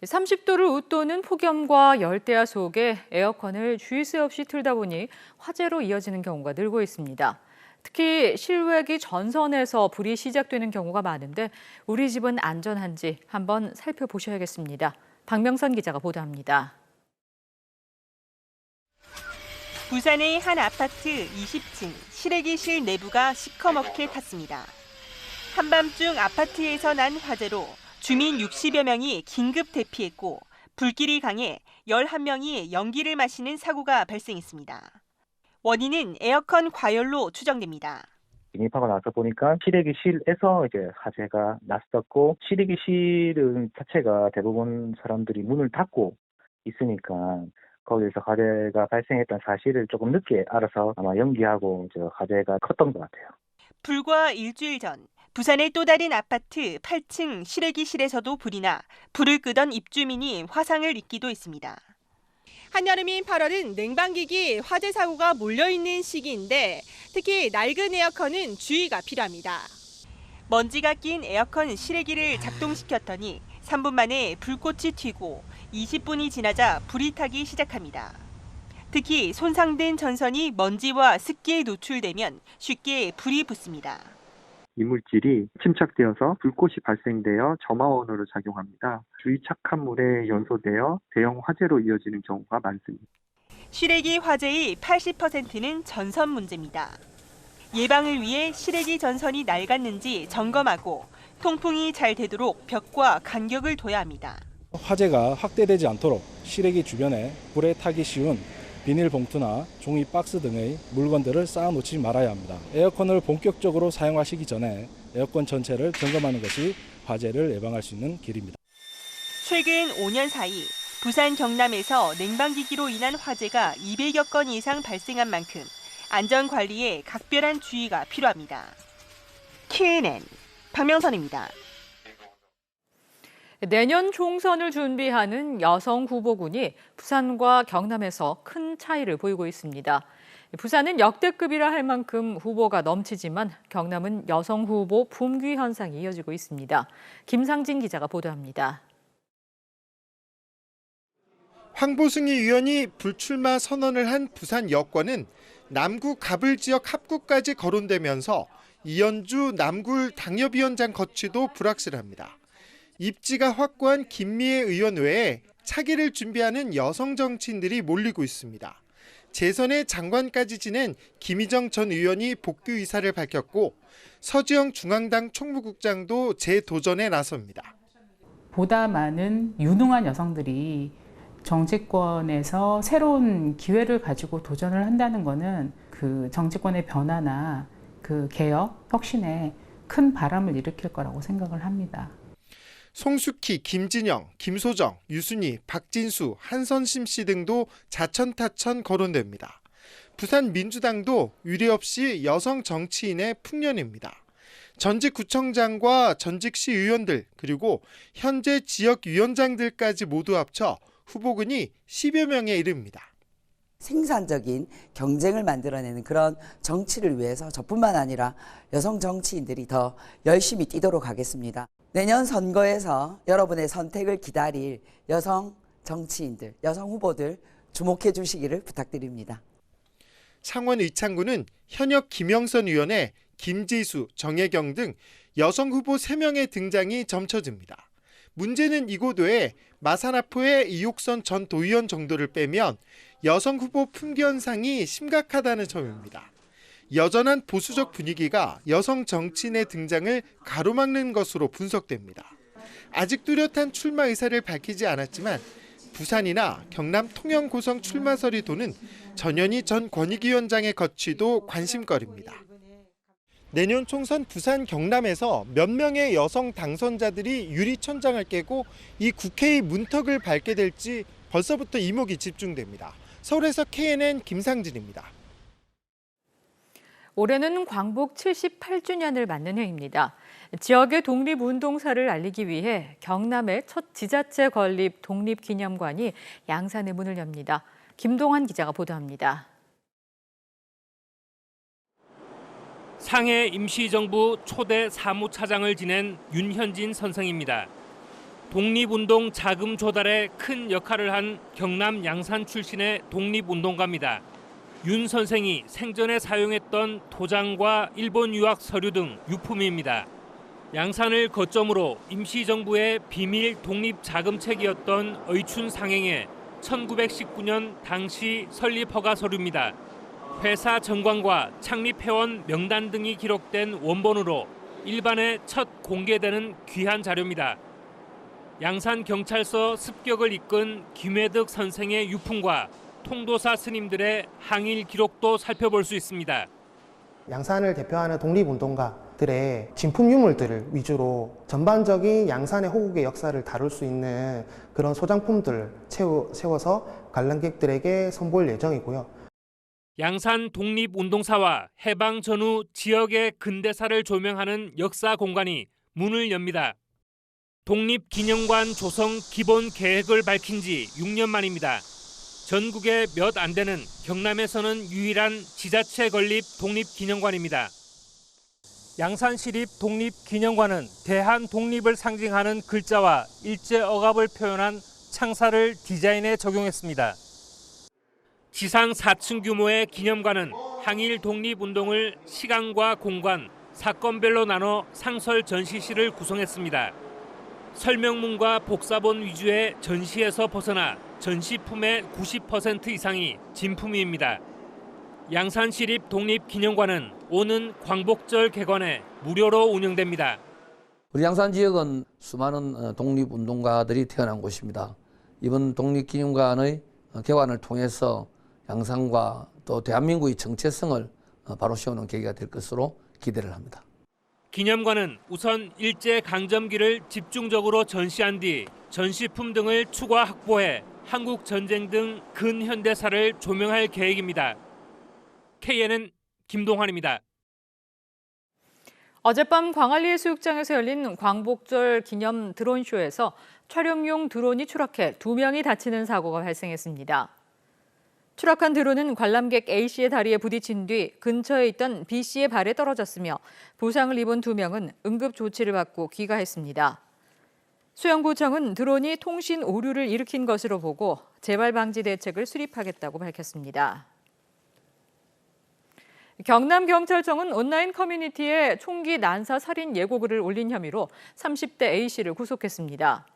30도를 웃도는 폭염과 열대야 속에 에어컨을 주의 새 없이 틀다 보니 화재로 이어지는 경우가 늘고 있습니다. 특히 실외기 전선에서 불이 시작되는 경우가 많은데 우리 집은 안전한지 한번 살펴보셔야겠습니다. 박명선 기자가 보도합니다. 부산의 한 아파트 20층 실외기실 내부가 시커멓게 탔습니다. 한밤중 아파트에서 난 화재로 주민 60여 명이 긴급 대피했고 불길이 강해 11명이 연기를 마시는 사고가 발생했습니다. 원인은 에어컨 과열로 추정됩니다. 진입하고 나서 보니까 실외기실에서 화재가 났었고, 실외기실은 자체가 대부분 사람들이 문을 닫고 있으니까 거기에서 화재가 발생했던 사실을 조금 늦게 알아서 아마 연기하고 화재가 컸던 것 같아요. 불과 일주일 전 부산의 또 다른 아파트 8층 실외기실에서도 불이 나 불을 끄던 입주민이 화상을 입기도 했습니다. 한여름인 8월은 냉방기기 화재 사고가 몰려있는 시기인데 특히 낡은 에어컨은 주의가 필요합니다. 먼지가 낀 에어컨 실외기를 작동시켰더니 3분 만에 불꽃이 튀고 20분이 지나자 불이 타기 시작합니다. 특히 손상된 전선이 먼지와 습기에 노출되면 쉽게 불이 붙습니다. 이물질이 침착되어서 불꽃이 발생되어 점화원으로 작용합니다. 주위 착한물에 연소되어 대형 화재로 이어지는 경우가 많습니다. 실외기 화재의 80%는 전선 문제입니다. 예방을 위해 실외기 전선이 낡았는지 점검하고 통풍이 잘 되도록 벽과 간격을 둬야 합니다. 화재가 확대되지 않도록 실외기 주변에 불에 타기 쉬운 비닐봉투나 종이 박스 등의 물건들을 쌓아놓지 말아야 합니다. 에어컨을 본격적으로 사용하시기 전에 에어컨 전체를 점검하는 것이 화재를 예방할 수 있는 길입니다. 최근 5년 사이 부산 경남에서 냉방기기로 인한 화재가 200여 건 이상 발생한 만큼 안전관리에 각별한 주의가 필요합니다. KNN 박명선입니다. 내년 총선을 준비하는 여성 후보군이 부산과 경남에서 큰 차이를 보이고 있습니다. 부산은 역대급이라 할 만큼 후보가 넘치지만 경남은 여성 후보 붐귀 현상이 이어지고 있습니다. 김상진 기자가 보도합니다. 황보승희 의원이 불출마 선언을 한 부산 여권은 남구 가불 지역 합구까지 거론되면서 이현주 남구을 당협위원장 거취도 불확실합니다. 입지가 확고한 김미애 의원 외에 차기를 준비하는 여성 정치인들이 몰리고 있습니다. 재선의 장관까지 지낸 김희정 전 의원이 복귀 의사를 밝혔고 서지영 중앙당 총무국장도 재도전에 나섭니다. 보다 많은 유능한 여성들이 정치권에서 새로운 기회를 가지고 도전을 한다는 것은 그 정치권의 변화나 그 개혁, 혁신에 큰 바람을 일으킬 거라고 생각을 합니다. 송숙희, 김진영, 김소정, 유순희, 박진수, 한선심 씨 등도 자천타천 거론됩니다. 부산 민주당도 유례없이 여성 정치인의 풍년입니다. 전직 구청장과 전직 시의원들 그리고 현재 지역위원장들까지 모두 합쳐 후보군이 10여 명에 이릅니다. 생산적인 경쟁을 만들어내는 그런 정치를 위해서 저뿐만 아니라 여성 정치인들이 더 열심히 뛰도록 하겠습니다. 내년 선거에서 여러분의 선택을 기다릴 여성 정치인들, 여성 후보들 주목해 주시기를 부탁드립니다. 창원 의창구는 현역 김영선 의원의 김지수, 정혜경 등 여성 후보 3명의 등장이 점쳐집니다. 문제는 이곳 외에 마산아포의 이옥선 전 도의원 정도를 빼면 여성 후보 품귀 현상이 심각하다는 점입니다. 여전한 보수적 분위기가 여성 정치인의 등장을 가로막는 것으로 분석됩니다. 아직 뚜렷한 출마 의사를 밝히지 않았지만 부산이나 경남 통영 고성 출마설이 도는 전현희 전 권익위원장의 거취도 관심거리입니다. 내년 총선 부산 경남에서 몇 명의 여성 당선자들이 유리천장을 깨고 이 국회의 문턱을 밟게 될지 벌써부터 이목이 집중됩니다. 서울에서 KNN 김상진입니다. 올해는 광복 78주년을 맞는 해입니다. 지역의 독립운동사를 알리기 위해 경남의 첫 지자체 건립 독립기념관이 양산의 문을 엽니다. 김동환 기자가 보도합니다. 상해 임시정부 초대 사무차장을 지낸 윤현진 선생입니다. 독립운동 자금 조달에 큰 역할을 한 경남 양산 출신의 독립운동가입니다. 윤 선생이 생전에 사용했던 도장과 일본 유학 서류 등 유품입니다. 양산을 거점으로 임시정부의 비밀 독립자금책이었던 의춘 상행의 1919년 당시 설립 허가 서류입니다. 회사 정관과 창립회원 명단 등이 기록된 원본으로 일반에 첫 공개되는 귀한 자료입니다. 양산경찰서 습격을 이끈 김회덕 선생의 유품과 통도사 스님들의 항일 기록도 살펴볼 수 있습니다. 양산을 대표하는 독립운동가들의 진품 유물들을 위주로 전반적인 양산의 호국의 역사를 다룰 수 있는 그런 소장품들을 세워서 관람객들에게 선보일 예정이고요. 양산 독립운동사와 해방 전후 지역의 근대사를 조명하는 역사 공간이 문을 엽니다. 독립기념관 조성 기본 계획을 밝힌 지 6년 만입니다. 전국에 몇 안 되는 경남에서는 유일한 지자체 건립 독립기념관입니다. 양산시립 독립기념관은 대한 독립을 상징하는 글자와 일제 억압을 표현한 창사를 디자인에 적용했습니다. 지상 4층 규모의 기념관은 항일 독립운동을 시간과 공간, 사건별로 나눠 상설 전시실을 구성했습니다. 설명문과 복사본 위주의 전시에서 벗어나 전시품의 90% 이상이 진품입니다. 양산시립 독립기념관은 오는 광복절 개관에 무료로 운영됩니다. 우리 양산 지역은 수많은 독립운동가들이 태어난 곳입니다. 이번 독립기념관의 개관을 통해서 양산과 또 대한민국의 정체성을 바로 세우는 계기가 될 것으로 기대를 합니다. 기념관은 우선 일제강점기를 집중적으로 전시한 뒤 전시품 등을 추가 확보해 한국 전쟁 등 근현대사를 조명할 계획입니다. KNN 김동환입니다. 어젯밤 광안리 해수욕장에서 열린 광복절 기념 드론쇼에서 촬영용 드론이 추락해 2명이 다치는 사고가 발생했습니다. 추락한 드론은 관람객 A씨의 다리에 부딪힌 뒤 근처에 있던 B씨의 발에 떨어졌으며 부상을 입은 2명은 응급 조치를 받고 귀가했습니다. 수영구청은 드론이 통신 오류를 일으킨 것으로 보고 재발 방지 대책을 수립하겠다고 밝혔습니다. 경남경찰청은 온라인 커뮤니티에 총기 난사 살인 예고글을 올린 혐의로 30대 A씨를 구속했습니다.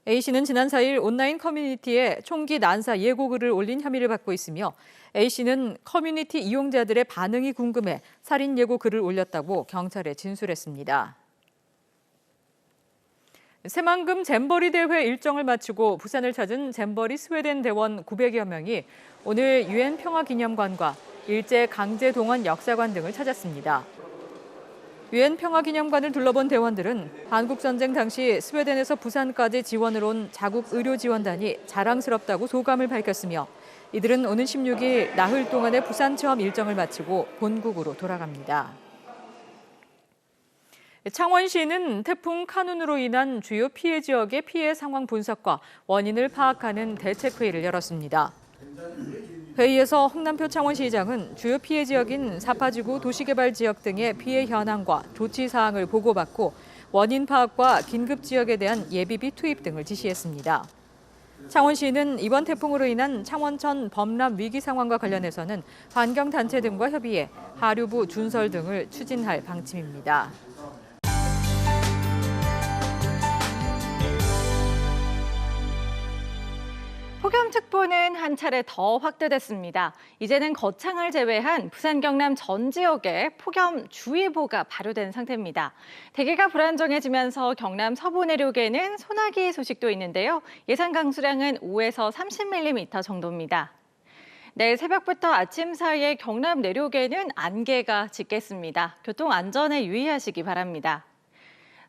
A씨는 지난 4일 온라인 커뮤니티에 총기 난사 예고글을 올린 혐의를 받고 있으며 A씨는 커뮤니티 이용자들의 반응이 궁금해 살인 예고글을 올렸다고 경찰에 진술했습니다. 새만금 잼버리 대회 일정을 마치고 부산을 찾은 잼버리 스웨덴 대원 900여 명이 오늘 유엔 평화기념관과 일제 강제 동원 역사관 등을 찾았습니다. 유엔 평화기념관을 둘러본 대원들은 한국전쟁 당시 스웨덴에서 부산까지 지원을 온 자국 의료지원단이 자랑스럽다고 소감을 밝혔으며 이들은 오는 16일 나흘 동안의 부산 체험 일정을 마치고 본국으로 돌아갑니다. 창원시는 태풍 카눈으로 인한 주요 피해 지역의 피해 상황 분석과 원인을 파악하는 대책회의를 열었습니다. 회의에서 홍남표 창원시장은 주요 피해 지역인 사파지구 도시개발지역 등의 피해 현황과 조치 사항을 보고받고 원인 파악과 긴급 지역에 대한 예비비 투입 등을 지시했습니다. 창원시는 이번 태풍으로 인한 창원천 범람 위기 상황과 관련해서는 환경단체 등과 협의해 하류부 준설 등을 추진할 방침입니다. 폭염특보는 한 차례 더 확대됐습니다. 이제는 거창을 제외한 부산, 경남 전 지역에 폭염주의보가 발효된 상태입니다. 대기가 불안정해지면서 경남 서부 내륙에는 소나기 소식도 있는데요. 예상 강수량은 5에서 30mm 정도입니다. 내일 새벽부터 아침 사이에 경남 내륙에는 안개가 짙겠습니다. 교통 안전에 유의하시기 바랍니다.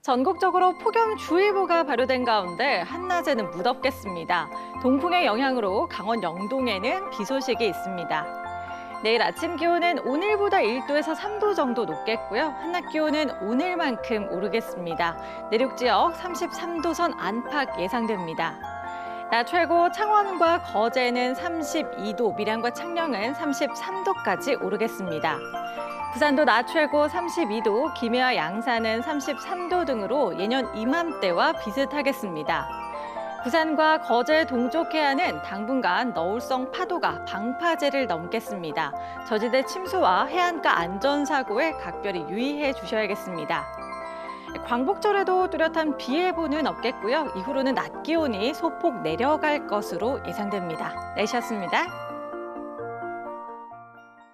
전국적으로 폭염주의보가 발효된 가운데 한낮에는 무덥겠습니다. 동풍의 영향으로 강원 영동에는 비 소식이 있습니다. 내일 아침 기온은 오늘보다 1도에서 3도 정도 높겠고요. 한낮 기온은 오늘만큼 오르겠습니다. 내륙 지역 33도 선 안팎 예상됩니다. 낮 최고 창원과 거제는 32도, 밀양과 창녕은 33도까지 오르겠습니다. 부산도 낮 최고 32도, 김해와 양산은 33도 등으로 예년 이맘때와 비슷하겠습니다. 부산과 거제 동쪽 해안은 당분간 너울성 파도가 방파제를 넘겠습니다. 저지대 침수와 해안가 안전사고에 각별히 유의해 주셔야겠습니다. 광복절에도 뚜렷한 비 예보는 없겠고요. 이후로는 낮 기온이 소폭 내려갈 것으로 예상됩니다. 날씨였습니다.